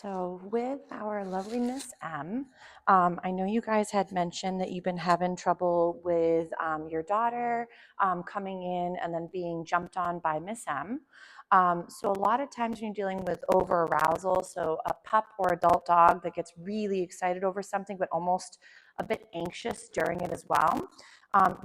So with our lovely Miss M, I know you guys had mentioned that you've been having trouble with your daughter coming in and then being jumped on by Miss M. So a lot of times when you're dealing with over arousal, so a pup or adult dog that gets really excited over something but almost a bit anxious during it as well,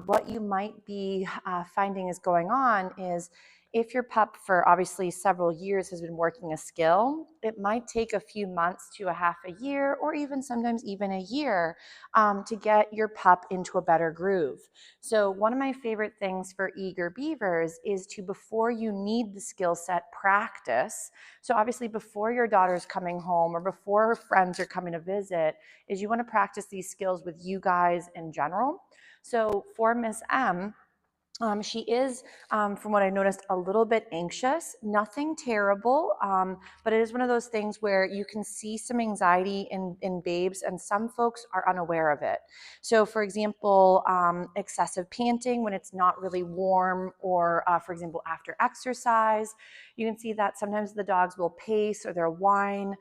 what you might be finding is going on is if your pup for obviously several years has been working a skill, it might take a few months to a half a year or even sometimes even a year to get your pup into a better groove. So one of my favorite things for eager beavers is to, before you need the skill set, practice. So obviously before your daughter's coming home or before her friends are coming to visit, is you want to practice these skills with you guys in general. So for Miss M, she is, from what I noticed, a little bit anxious, nothing terrible, but it is one of those things where you can see some anxiety in babes and some folks are unaware of it. So for example, excessive panting when it's not really warm or for example, after exercise, you can see that sometimes the dogs will pace or they'll whine.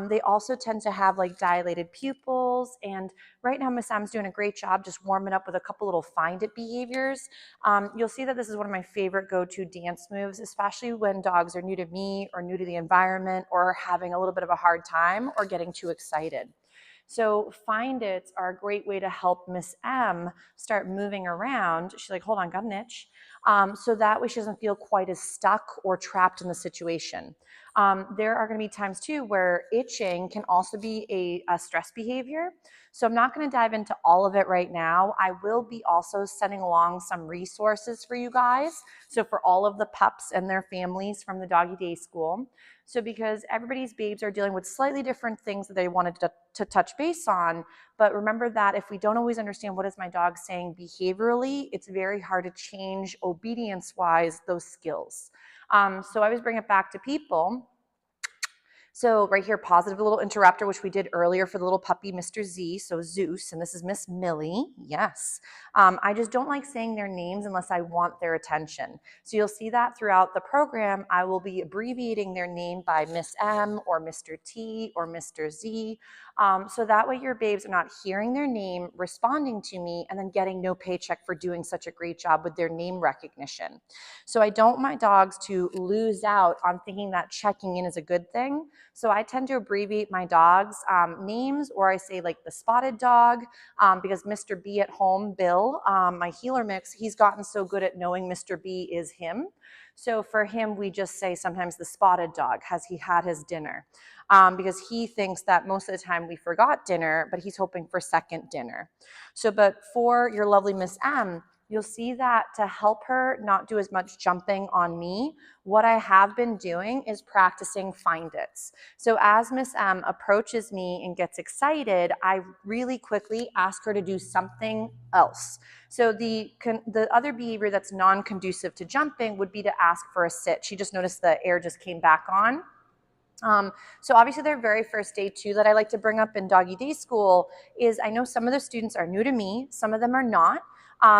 They also tend to have like dilated pupils, and right now Miss M's doing a great job just warming up with a couple little find it behaviors. You'll see that this is one of my favorite go-to dance moves, especially when dogs are new to me or new to the environment or having a little bit of a hard time or getting too excited. So find its are a great way to help Miss M start moving around. She's like, hold on, got an itch. So that way she doesn't feel quite as stuck or trapped in the situation. There are going to be times too where itching can also be a stress behavior. So I'm not going to dive into all of it right now. I will be also sending along some resources for you guys. So for all of the pups and their families from the Doggy Day School. So because everybody's babes are dealing with slightly different things that they wanted to touch base on, but remember that if we don't always understand what is my dog saying behaviorally, it's very hard to change obedience-wise those skills. So I always bring it back to people. So right here, positive little interrupter, which we did earlier for the little puppy, Mr. Z, so Zeus, and this is Miss Millie, yes. I just don't like saying their names unless I want their attention. So you'll see that throughout the program, I will be abbreviating their name by Miss M or Mr. T or Mr. Z. So that way your babes are not hearing their name, responding to me, and then getting no paycheck for doing such a great job with their name recognition. So I don't want my dogs to lose out on thinking that checking in is a good thing. So I tend to abbreviate my dogs' names, or I say like the spotted dog, because Mr. B at home, Bill, my healer mix, he's gotten so good at knowing Mr. B is him. So for him, we just say sometimes the spotted dog, has he had his dinner? Because he thinks that most of the time we forgot dinner, but he's hoping for second dinner. So, but for your lovely Miss M, you'll see that to help her not do as much jumping on me, what I have been doing is practicing find its. So as Miss M approaches me and gets excited, I really quickly ask her to do something else. So the other behavior that's non-conducive to jumping would be to ask for a sit. She just noticed the air just came back on. So obviously their very first day too that I like to bring up in Doggy Day School is I know some of the students are new to me, some of them are not.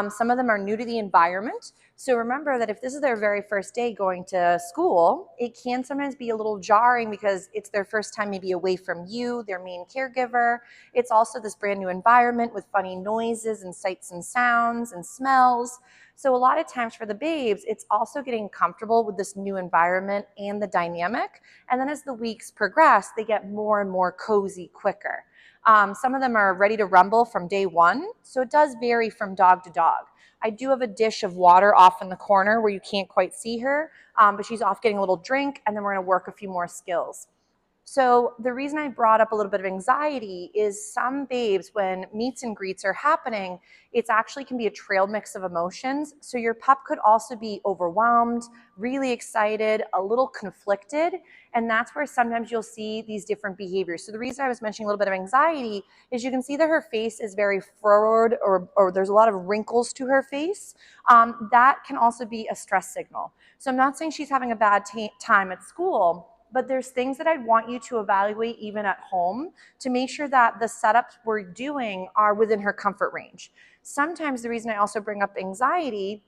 Some of them are new to the environment. So remember that if this is their very first day going to school, it can sometimes be a little jarring because it's their first time maybe away from you, their main caregiver. It's also this brand new environment with funny noises and sights and sounds and smells. So a lot of times for the babes, it's also getting comfortable with this new environment and the dynamic. And then as the weeks progress, they get more and more cozy quicker. Some of them are ready to rumble from day one, so it does vary from dog to dog. I do have a dish of water off in the corner where you can't quite see her, but she's off getting a little drink, and then we're gonna work a few more skills. So the reason I brought up a little bit of anxiety is some babes, when meets and greets are happening, it's actually can be a trail mix of emotions. So your pup could also be overwhelmed, really excited, a little conflicted. And that's where sometimes you'll see these different behaviors. So the reason I was mentioning a little bit of anxiety is you can see that her face is very furrowed or there's a lot of wrinkles to her face. That can also be a stress signal. So I'm not saying she's having a bad time at school, but there's things that I'd want you to evaluate even at home to make sure that the setups we're doing are within her comfort range. Sometimes the reason I also bring up anxiety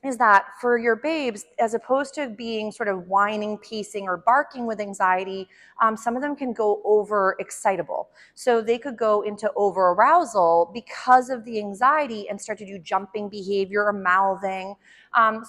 is that for your babes, as opposed to being sort of whining, pacing, or barking with anxiety, some of them can go overexcitable. So they could go into overarousal because of the anxiety and start to do jumping behavior or mouthing.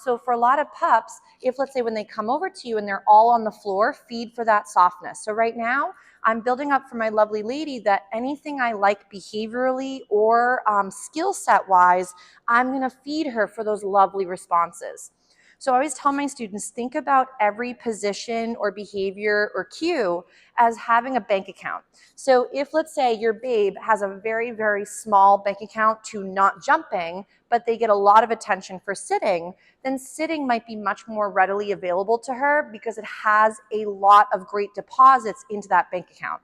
So for a lot of pups, if let's say when they come over to you and they're all on the floor, feed for that softness. So right now, I'm building up for my lovely lady that anything I like behaviorally or skill set wise, I'm going to feed her for those lovely responses. So I always tell my students, think about every position or behavior or cue as having a bank account. So if let's say your babe has a very, very small bank account to not jumping, but they get a lot of attention for sitting, then sitting might be much more readily available to her because it has a lot of great deposits into that bank account.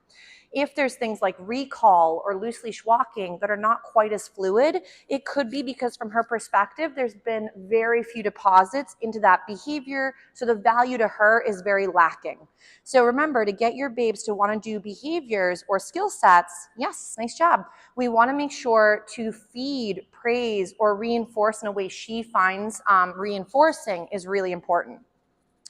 If there's things like recall or loose leash walking that are not quite as fluid, it could be because from her perspective, there's been very few deposits into that behavior, so the value to her is very lacking. So remember, to get your babes to want to do behaviors or skill sets, yes, nice job. We want to make sure to feed, praise, or reinforce in a way she finds reinforcing is really important.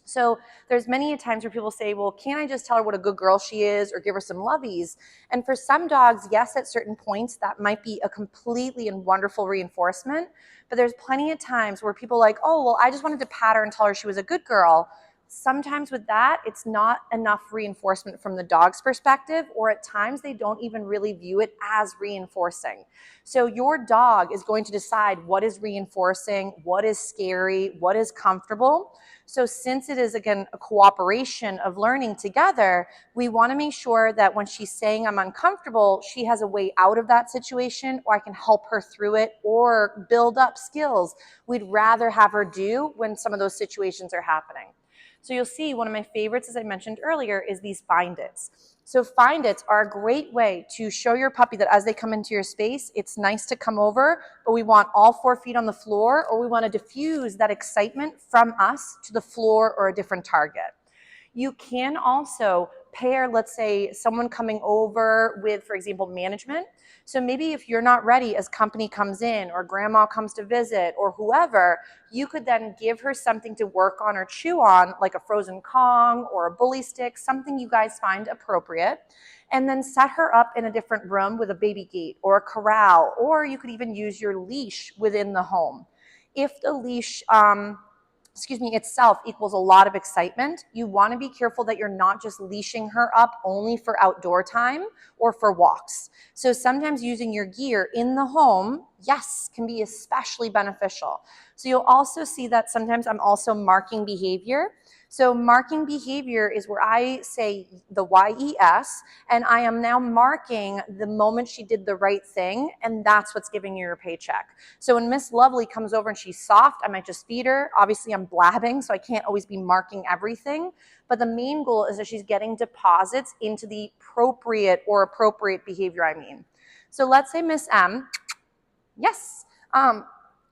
So there's many times where people say, well, can't I just tell her what a good girl she is or give her some lovies? And for some dogs, yes, at certain points, that might be a completely and wonderful reinforcement. But there's plenty of times where people are like, oh, well, I just wanted to pat her and tell her she was a good girl. Sometimes with that, it's not enough reinforcement from the dog's perspective, or at times they don't even really view it as reinforcing. So your dog is going to decide what is reinforcing, what is scary, what is comfortable. So since it is, again, a cooperation of learning together, we want to make sure that when she's saying I'm uncomfortable, she has a way out of that situation, or I can help her through it or build up skills we'd rather have her do when some of those situations are happening. So you'll see one of my favorites, as I mentioned earlier, is these find its. So find its are a great way to show your puppy that as they come into your space, it's nice to come over, but we want all 4 feet on the floor, or we want to diffuse that excitement from us to the floor or a different target. You can also pair, let's say, someone coming over with, for example, management. So maybe if you're not ready as company comes in or grandma comes to visit or whoever, you could then give her something to work on or chew on, like a frozen Kong or a bully stick, something you guys find appropriate, and then set her up in a different room with a baby gate or a corral, or you could even use your leash within the home. If the leash, itself equals a lot of excitement, you want to be careful that you're not just leashing her up only for outdoor time or for walks. So sometimes using your gear in the home, yes, can be especially beneficial. So you'll also see that sometimes I'm also marking behavior. So marking behavior is where I say the YES, and I am now marking the moment she did the right thing, and that's what's giving you your paycheck. So when Miss Lovely comes over and she's soft, I might just feed her. Obviously, I'm blabbing, so I can't always be marking everything. But the main goal is that she's getting deposits into the appropriate behavior, I mean. So let's say Miss M, yes,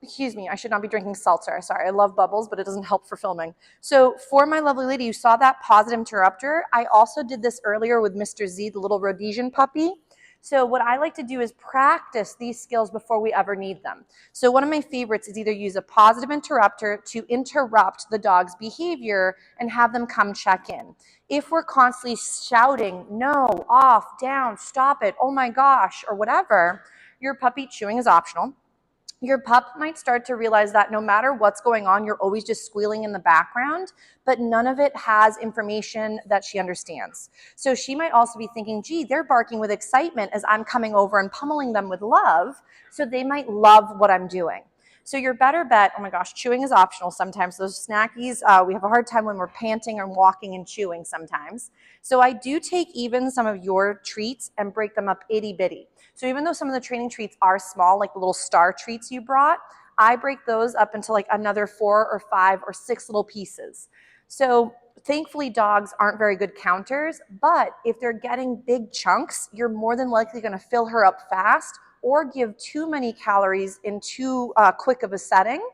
excuse me, I should not be drinking seltzer. Sorry, I love bubbles, but it doesn't help for filming. So for my lovely lady, you saw that positive interrupter. I also did this earlier with Mr. Z, the little Rhodesian puppy. So what I like to do is practice these skills before we ever need them. So one of my favorites is either use a positive interrupter to interrupt the dog's behavior and have them come check in. If we're constantly shouting, no, off, down, stop it, oh my gosh, or whatever, your puppy chewing is optional. Your pup might start to realize that no matter what's going on, you're always just squealing in the background, but none of it has information that she understands. So she might also be thinking, gee, they're barking with excitement as I'm coming over and pummeling them with love, so they might love what I'm doing. So your better bet, oh my gosh, chewing is optional sometimes. Those snackies, we have a hard time when we're panting and walking and chewing sometimes. So I do take even some of your treats and break them up itty bitty. So even though some of the training treats are small, like the little star treats you brought, I break those up into like another 4 or 5 or 6 little pieces. So thankfully dogs aren't very good counters, but if they're getting big chunks, you're more than likely going to fill her up fast or give too many calories in too quick of a setting.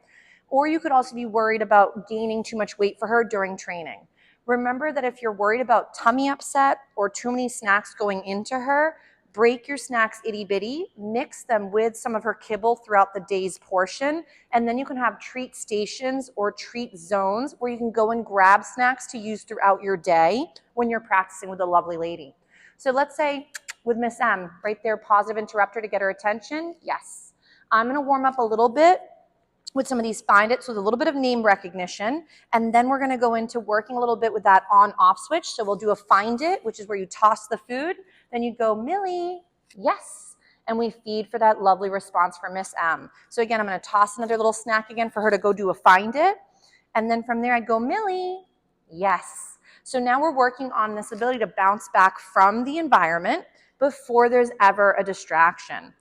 Or you could also be worried about gaining too much weight for her during training. Remember that if you're worried about tummy upset or too many snacks going into her, break your snacks itty bitty, mix them with some of her kibble throughout the day's portion, and then you can have treat stations or treat zones where you can go and grab snacks to use throughout your day when you're practicing with a lovely lady. So let's say with Miss M, right there, positive interrupter to get her attention. Yes. I'm going to warm up a little bit with some of these find it, so with a little bit of name recognition, and then we're going to go into working a little bit with that on-off switch. So we'll do a find it, which is where you toss the food, then you go, Millie, yes, and we feed for that lovely response for Miss M. So again, I'm going to toss another little snack again for her to go do a find it, and then from there I go, Millie, yes. So now we're working on this ability to bounce back from the environment before there's ever a distraction.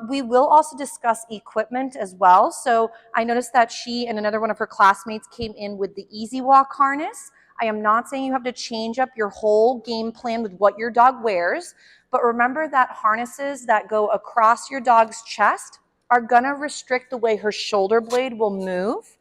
We will also discuss equipment as well. So I noticed that she and another one of her classmates came in with the Easy Walk harness. I am not saying you have to change up your whole game plan with what your dog wears, but remember that harnesses that go across your dog's chest are gonna restrict the way her shoulder blade will move.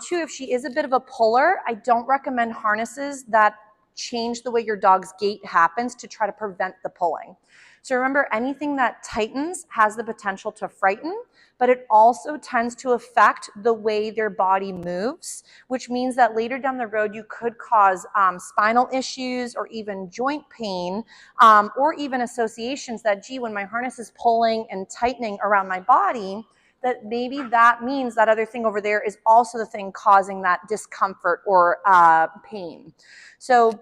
Two, if she is a bit of a puller, I don't recommend harnesses that change the way your dog's gait happens to try to prevent the pulling. So remember, anything that tightens has the potential to frighten, but it also tends to affect the way their body moves, which means that later down the road, you could cause spinal issues or even joint pain, or even associations that, gee, when my harness is pulling and tightening around my body, that maybe that means that other thing over there is also the thing causing that discomfort or pain. So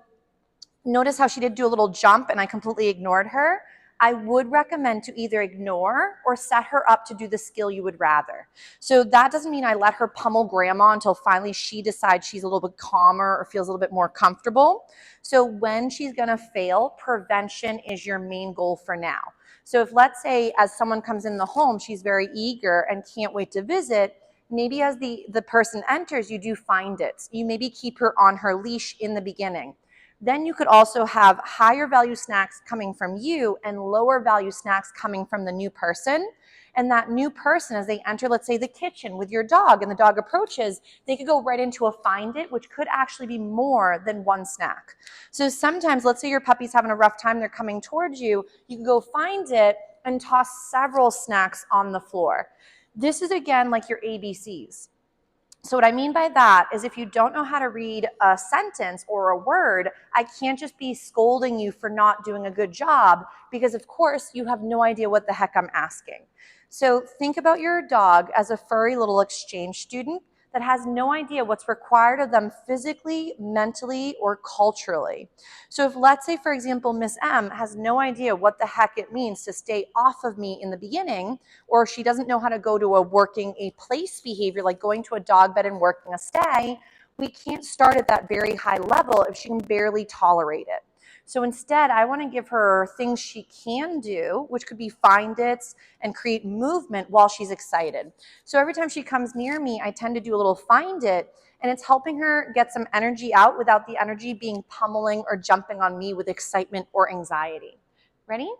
notice how she did do a little jump and I completely ignored her. I would recommend to either ignore or set her up to do the skill you would rather. So that doesn't mean I let her pummel grandma until finally she decides she's a little bit calmer or feels a little bit more comfortable. So when she's gonna fail, prevention is your main goal for now. So if, let's say, as someone comes in the home, she's very eager and can't wait to visit, maybe as the person enters, you do find it. You maybe keep her on her leash in the beginning. Then you could also have higher value snacks coming from you and lower value snacks coming from the new person. And that new person, as they enter, let's say, the kitchen with your dog and the dog approaches, they could go right into a find it, which could actually be more than one snack. So sometimes, let's say your puppy's having a rough time, they're coming towards you, you can go find it and toss several snacks on the floor. This is, again, like your ABCs. So what I mean by that is if you don't know how to read a sentence or a word, I can't just be scolding you for not doing a good job because, of course, you have no idea what the heck I'm asking. So think about your dog as a furry little exchange student that has no idea what's required of them physically, mentally, or culturally. So if, let's say, for example, Miss M has no idea what the heck it means to stay off of me in the beginning, or she doesn't know how to go to a place behavior, like going to a dog bed and working a stay, we can't start at that very high level if she can barely tolerate it. So instead, I want to give her things she can do, which could be find its and create movement while she's excited. So every time she comes near me, I tend to do a little find it, and it's helping her get some energy out without the energy being pummeling or jumping on me with excitement or anxiety. Ready?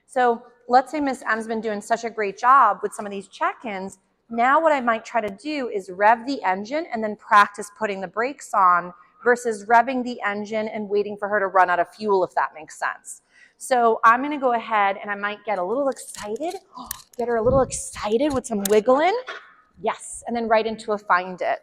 So let's say Miss M's been doing such a great job with some of these check-ins. Now what I might try to do is rev the engine and then practice putting the brakes on versus revving the engine and waiting for her to run out of fuel, if that makes sense. So I'm going to go ahead and I might get a little excited, get her a little excited with some wiggling. Yes, and then right into a find it.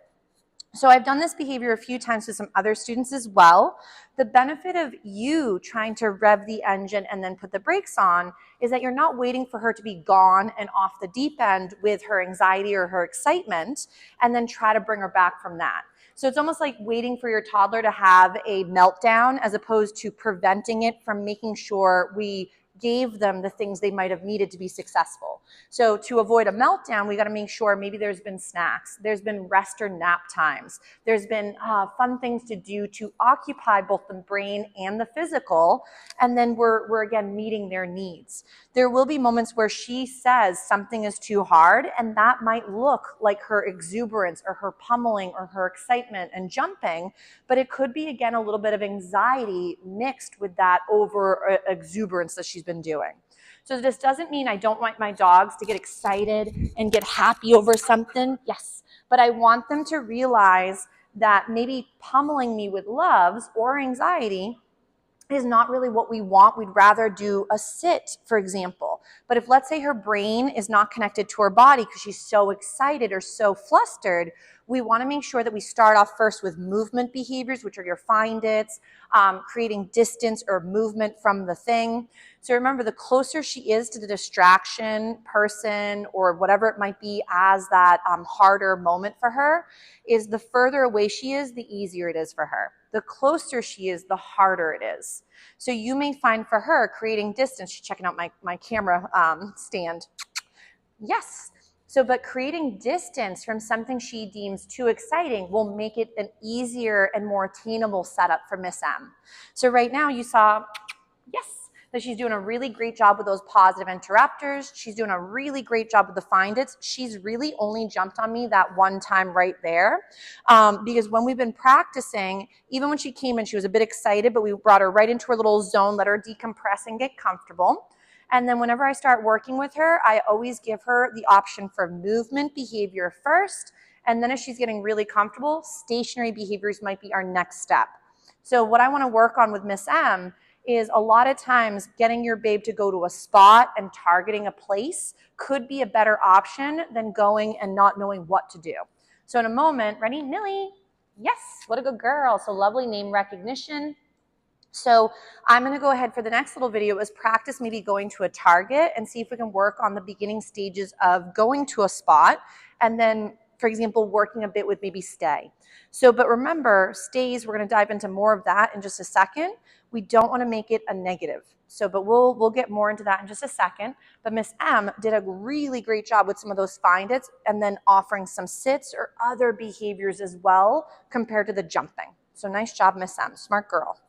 So I've done this behavior a few times with some other students as well. The benefit of you trying to rev the engine and then put the brakes on is that you're not waiting for her to be gone and off the deep end with her anxiety or her excitement and then try to bring her back from that. So it's almost like waiting for your toddler to have a meltdown as opposed to preventing it from making sure we gave them the things they might have needed to be successful. So to avoid a meltdown, we got to make sure maybe there's been snacks, there's been rest or nap times, there's been fun things to do to occupy both the brain and the physical, and then we're again meeting their needs. There will be moments where she says something is too hard, and that might look like her exuberance or her pummeling or her excitement and jumping, but it could be, again, a little bit of anxiety mixed with that over exuberance that she's been doing. So this doesn't mean I don't want my dogs to get excited and get happy over something. Yes, but I want them to realize that maybe pummeling me with loves or anxiety is not really what we want. We'd rather do a sit, for example. But if, let's say, her brain is not connected to her body because she's so excited or so flustered, we want to make sure that we start off first with movement behaviors, which are your find its, creating distance or movement from the thing. So remember, the closer she is to the distraction, person, or whatever it might be as that harder moment for her, is the further away she is, the easier it is for her. The closer she is, the harder it is. So you may find for her creating distance, she's checking out my camera stand. Yes. So, but creating distance from something she deems too exciting will make it an easier and more attainable setup for Miss M. So right now you saw, yes, that she's doing a really great job with those positive interrupters. She's doing a really great job with the find its. She's really only jumped on me that one time right there, because when we've been practicing, even when she came in, she was a bit excited, but we brought her right into her little zone, let her decompress and get comfortable. And then whenever I start working with her, I always give her the option for movement behavior first. And then if she's getting really comfortable, stationary behaviors might be our next step. So what I want to work on with Miss M is a lot of times getting your babe to go to a spot and targeting a place could be a better option than going and not knowing what to do. So in a moment, ready? Millie. Yes, what a good girl. So lovely name recognition. So I'm going to go ahead for the next little video is practice maybe going to a target and see if we can work on the beginning stages of going to a spot and then, for example, working a bit with maybe stay. So, but remember, stays, we're going to dive into more of that in just a second. We don't want to make it a negative. So, but we'll get more into that in just a second. But Miss M did a really great job with some of those find its and then offering some sits or other behaviors as well compared to the jumping. So nice job, Miss M. Smart girl.